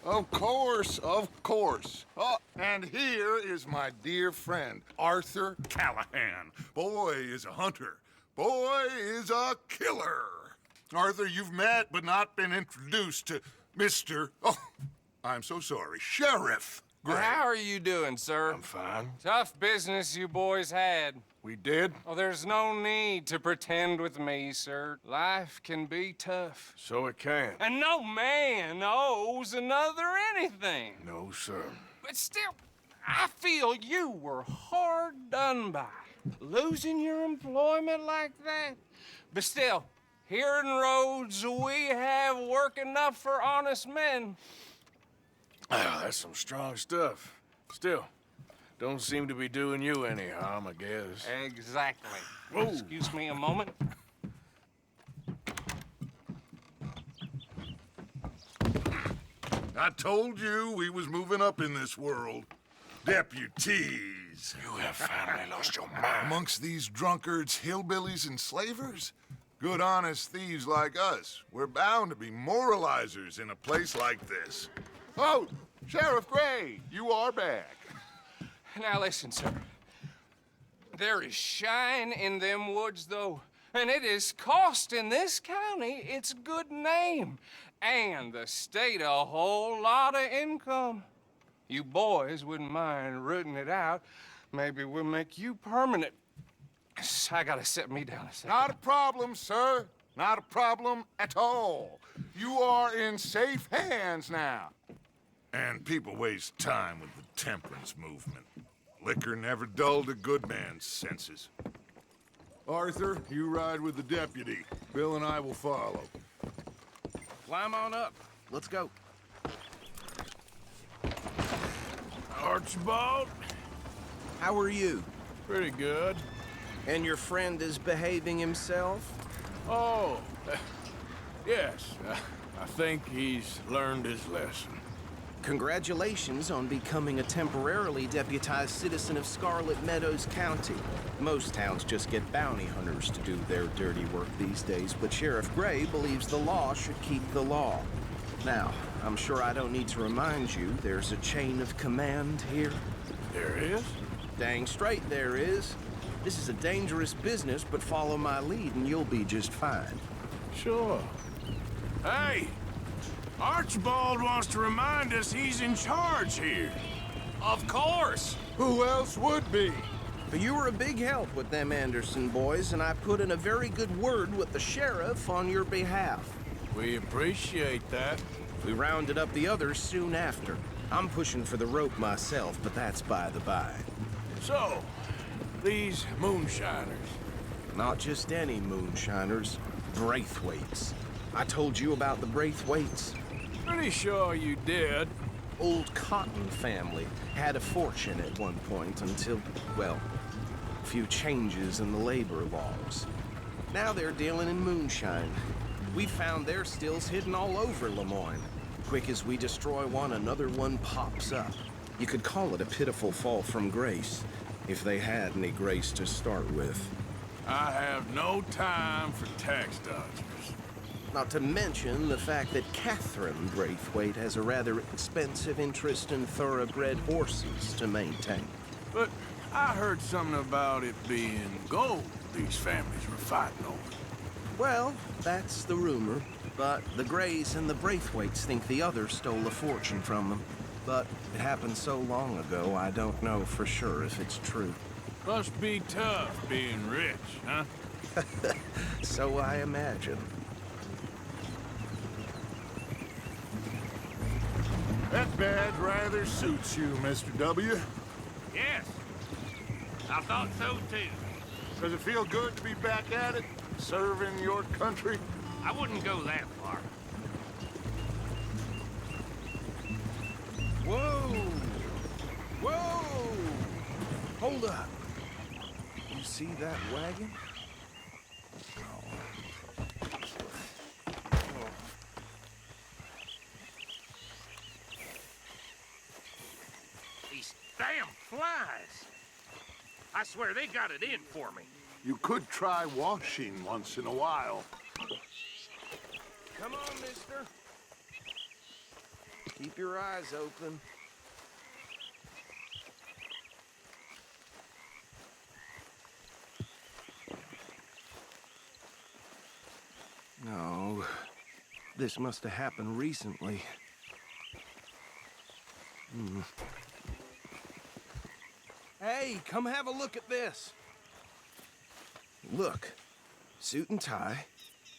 Of course, of course. Oh, and here is my dear friend, Arthur Callahan. Boy is a hunter. Boy is a killer. Arthur, you've met but not been introduced to Mr. Oh, I'm so sorry, Sheriff Gray. How are you doing, sir? I'm fine. Tough business you boys had. We did? Oh, there's no need to pretend with me, sir. Life can be tough. So it can. And no man owes another anything. No, sir. But still, I feel you were hard done by. Losing your employment like that. But still, here in Rhodes, we have work enough for honest men. Ah, that's some strong stuff. Still, don't seem to be doing you any harm, I guess. Exactly. Whoa. Excuse me a moment. I told you we was moving up in this world. Deputies. You have finally lost your mind. Amongst these drunkards, hillbillies, and slavers? Good honest thieves like us. We're bound to be moralizers in a place like this. Oh, Sheriff Gray, you are back. Now listen, sir. There is shine in them woods, though, and it is costing this county its good name and the state a whole lot of income. You boys wouldn't mind rooting it out. Maybe we'll make you permanent. I gotta set me down a second. Not a problem, sir. Not a problem at all. You are in safe hands now. And people waste time with the temperance movement. Liquor never dulled a good man's senses. Arthur, you ride with the deputy. Bill and I will follow. Climb on up. Let's go. Archibald? How are you? Pretty good. And your friend is behaving himself? Oh, yes. I think he's learned his lesson. Congratulations on becoming a temporarily deputized citizen of Scarlet Meadows County. Most towns just get bounty hunters to do their dirty work these days, but Sheriff Gray believes the law should keep the law. Now, I'm sure I don't need to remind you there's a chain of command here. There is? Dang straight there is. This is a dangerous business, but follow my lead and you'll be just fine. Sure. Hey! Archibald wants to remind us he's in charge here. Of course. Who else would be? But you were a big help with them Anderson boys, and I put in a very good word with the sheriff on your behalf. We appreciate that. We rounded up the others soon after. I'm pushing for the rope myself, but that's by the by. So, these moonshiners. Not just any moonshiners, Braithwaites. I told you about the Braithwaites. Pretty sure you did. Old Cotton family had a fortune at one point until, well, a few changes in the labor laws. Now they're dealing in moonshine. We found their stills hidden all over Lemoyne. Quick as we destroy one, another one pops up. You could call it a pitiful fall from grace, if they had any grace to start with. I have no time for tax dodgers. Not to mention the fact that Catherine Braithwaite has a rather expensive interest in thoroughbred horses to maintain. But I heard something about it being gold these families were fighting over. Well, that's the rumor. But the Grays and the Braithwaites think the other stole a fortune from them. But it happened so long ago, I don't know for sure if it's true. Must be tough being rich, huh? So I imagine. That badge rather suits you, Mr. W. Yes, I thought so too. Does it feel good to be back at it, serving your country? I wouldn't go that far. Whoa! Whoa! Hold up. You see that wagon? These damn flies. I swear they got it in for me. You could try washing once in a while. Come on, mister. Keep your eyes open. No, this must have happened recently. Hey, come have a look at this. Look, suit and tie,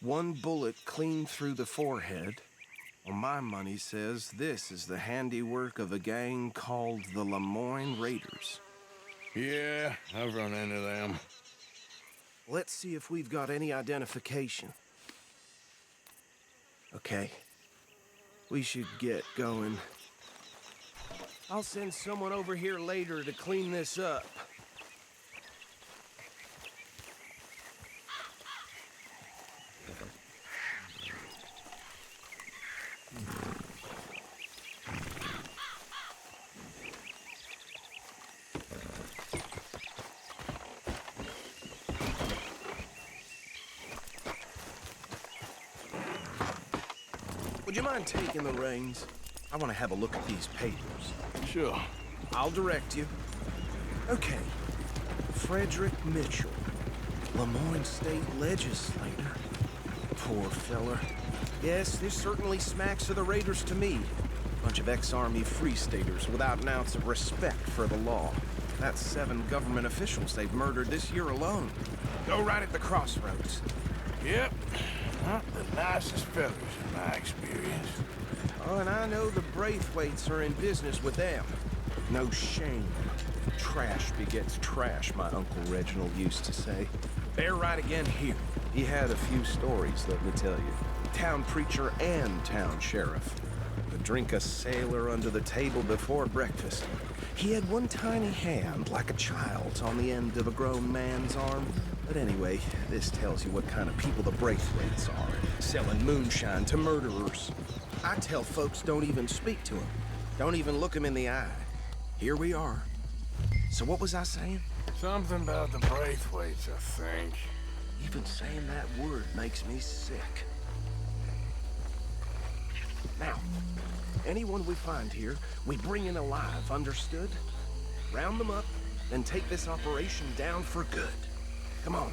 one bullet clean through the forehead. Well, my money says this is the handiwork of a gang called the Lemoyne Raiders. Yeah, I've run into them. Let's see if we've got any identification. Okay, we should get going. I'll send someone over here later to clean this up. Would you mind taking the reins? I want to have a look at these papers. Sure. I'll direct you. Okay. Frederick Mitchell, Lemoyne State Legislator. Poor fella. Yes, this certainly smacks of the Raiders to me. Bunch of ex-Army Free Staters without an ounce of respect for the law. That's 7 government officials they've murdered this year alone. Go right at the crossroads. Yep. Not the nicest fellas in my experience. Oh, and I know the Braithwaites are in business with them. No shame. Trash begets trash, my Uncle Reginald used to say. They're right again here. He had a few stories, let me tell you. Town preacher and town sheriff. Would drink a sailor under the table before breakfast. He had one tiny hand, like a child's, on the end of a grown man's arm. But anyway, this tells you what kind of people the Braithwaites are. Selling moonshine to murderers. I tell folks don't even speak to them. Don't even look them in the eye. Here we are. So what was I saying? Something about the Braithwaites, I think. Even saying that word makes me sick. Now, anyone we find here, we bring in alive, understood? Round them up, then take this operation down for good. Come on.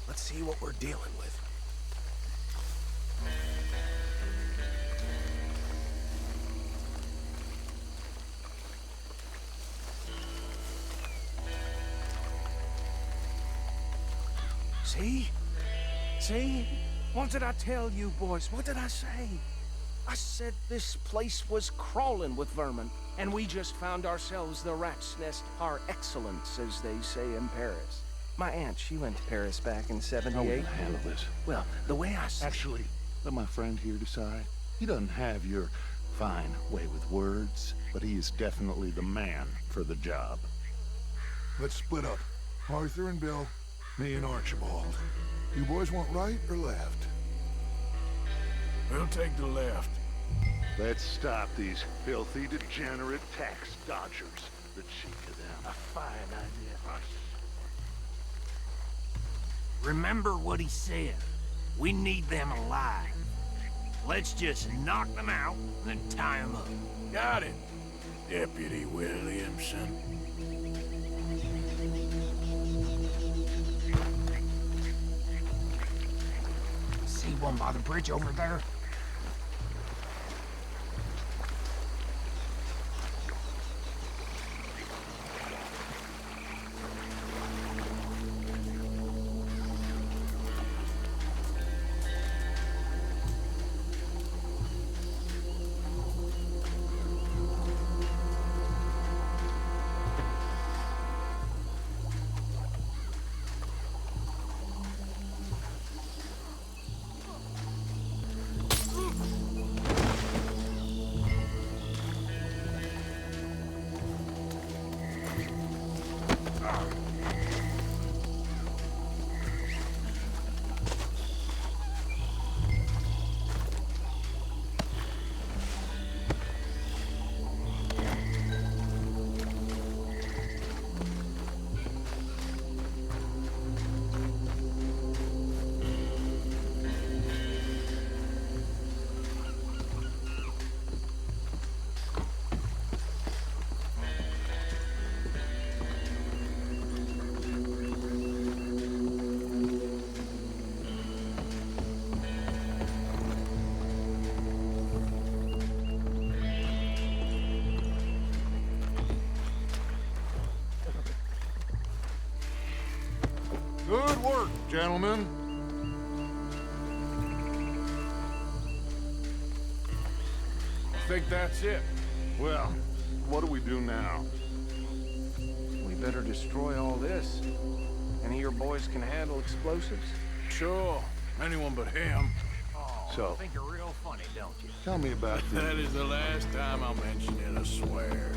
Let's see what we're dealing with. See? See? What did I tell you, boys? What did I say? I said this place was crawling with vermin, and we just found ourselves the rat's nest par excellence, as they say in Paris. My aunt, she went to Paris back in How we '78. gonna handle this? Well, the way I see Actually, let my friend here decide. He doesn't have your fine way with words, but he is definitely the man for the job. Let's split up. Arthur and Bill, me and Archibald. You boys want right or left? We'll take the left. Let's stop these filthy, degenerate tax dodgers. The cheek of them. A fine idea. Remember what he said. We need them alive. Let's just knock them out, then tie them up. Got it, Deputy Williamson. See one by the bridge over there? gentlemen. I think that's it. Well, what do we do now? We better destroy all this. Any of your boys can handle explosives? Sure. Anyone but him. So, Think you're real funny, don't you? tell me about That is the last time I'll mention it, I swear.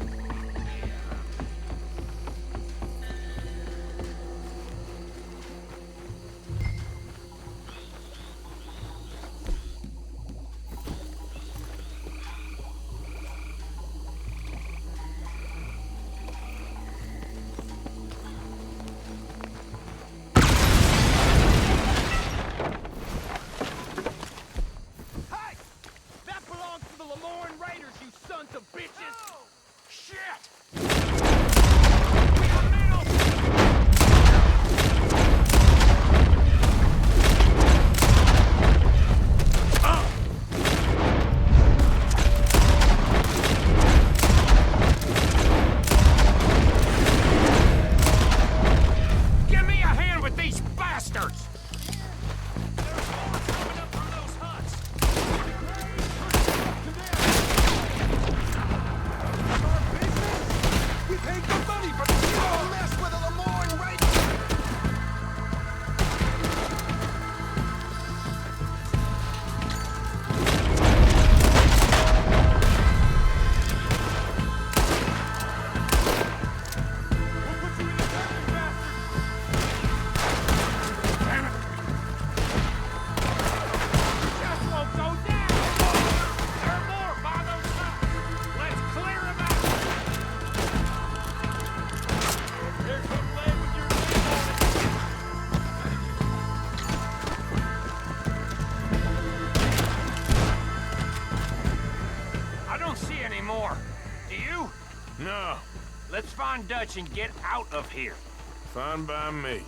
Hey! That belongs to the Lemoyne Raiders, you sons of bitches! Shit! Give me a hand with these bastards! There's more coming up from those huts. We paid good money, but you don't mess with the Lemoyne Raiders! Just won't go down! There are more by those huts! Let's clear them out! Here comes Lane with your name on it! I don't see any more. Do you? No, Let's find Dutch and get out of here. fine by me.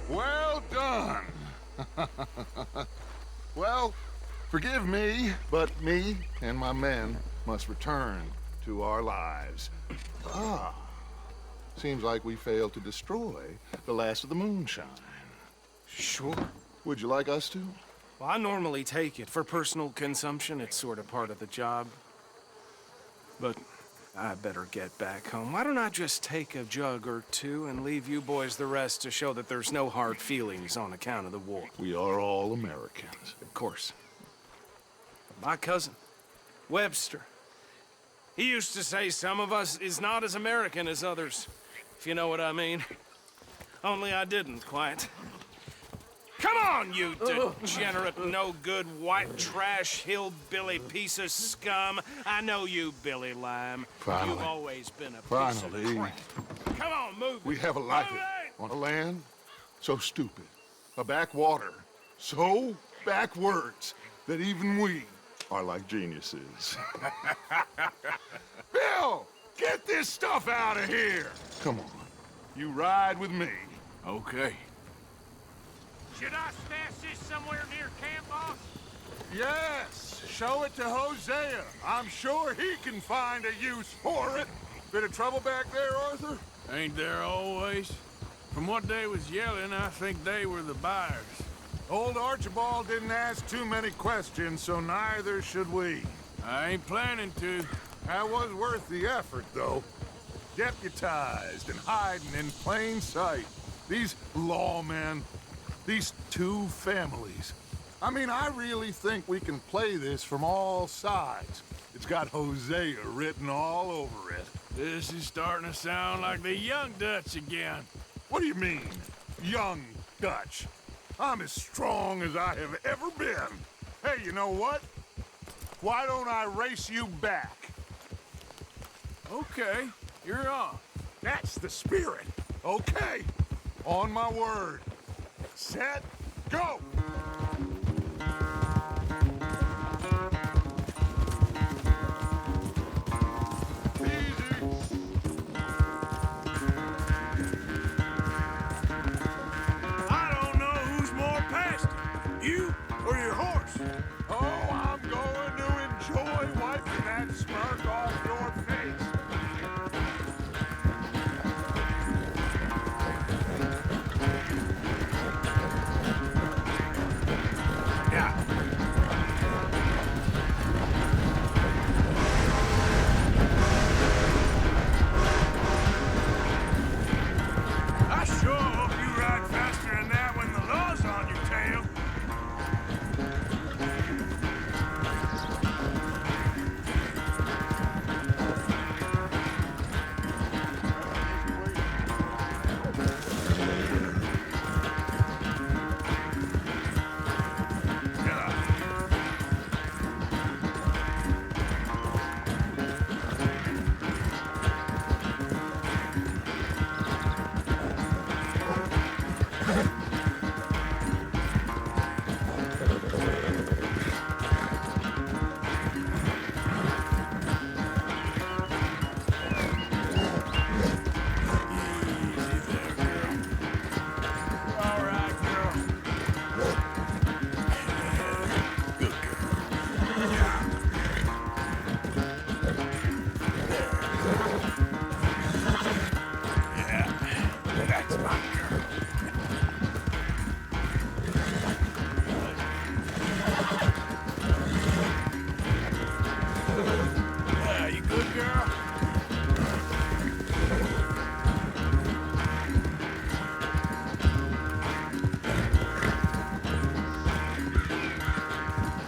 Well done. Well, forgive me, but me and my men must return to our lives. Ah, seems like we failed to destroy the last of the moonshine. Sure. Would you like us to? Well, I normally take it. For personal consumption, it's sort of part of the job. But I better get back home. Why don't I just take a jug or two and leave you boys the rest to show that there's no hard feelings on account of the war? We are all Americans. Of course. My cousin, Webster, he used to say some of us is not as American as others, if you know what I mean. Only I didn't quite. Come on, you degenerate, no-good, white trash, hillbilly piece of scum. I know you, Billy Lime. Finally. You've always been a piece Finally. of crap. Come on, move it. We have a life Move it! on a land so stupid, a backwater so backwards that even we are like geniuses. Bill, get this stuff out of here! Come on, you ride with me. Okay. Should I stash this somewhere near camp, boss? Yes, show it to Hosea. I'm sure he can find a use for it. Bit of trouble back there, Arthur? Ain't there always? From what they was yelling, I think they were the buyers. Old Archibald didn't ask too many questions, so neither should we. I ain't planning to. That was worth the effort, though. Deputized and hiding in plain sight. These lawmen, these two families. I mean, I really think we can play this from all sides. It's got Hosea written all over it. This is starting to sound like the young Dutch again. What do you mean, young Dutch? I'm as strong as I have ever been. Hey, you know what? Why don't I race you back? Okay, you're on. That's the spirit. Okay, on my word. Set, go! Yeah, you good, girl?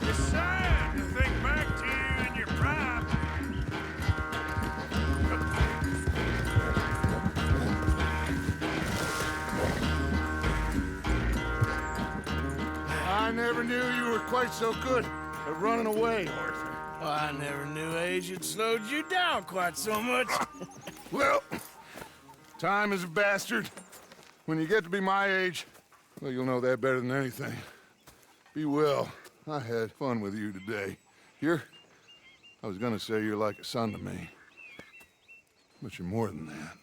It's sad to think back to you in your prime. I never knew you were quite so good at running away, Arthur. Oh, I never knew age had slowed you down quite so much. Well, time is a bastard. When you get to be my age, well, you'll know that better than anything. Be well. I had fun with you today. I was gonna say you're like a son to me. But you're more than that.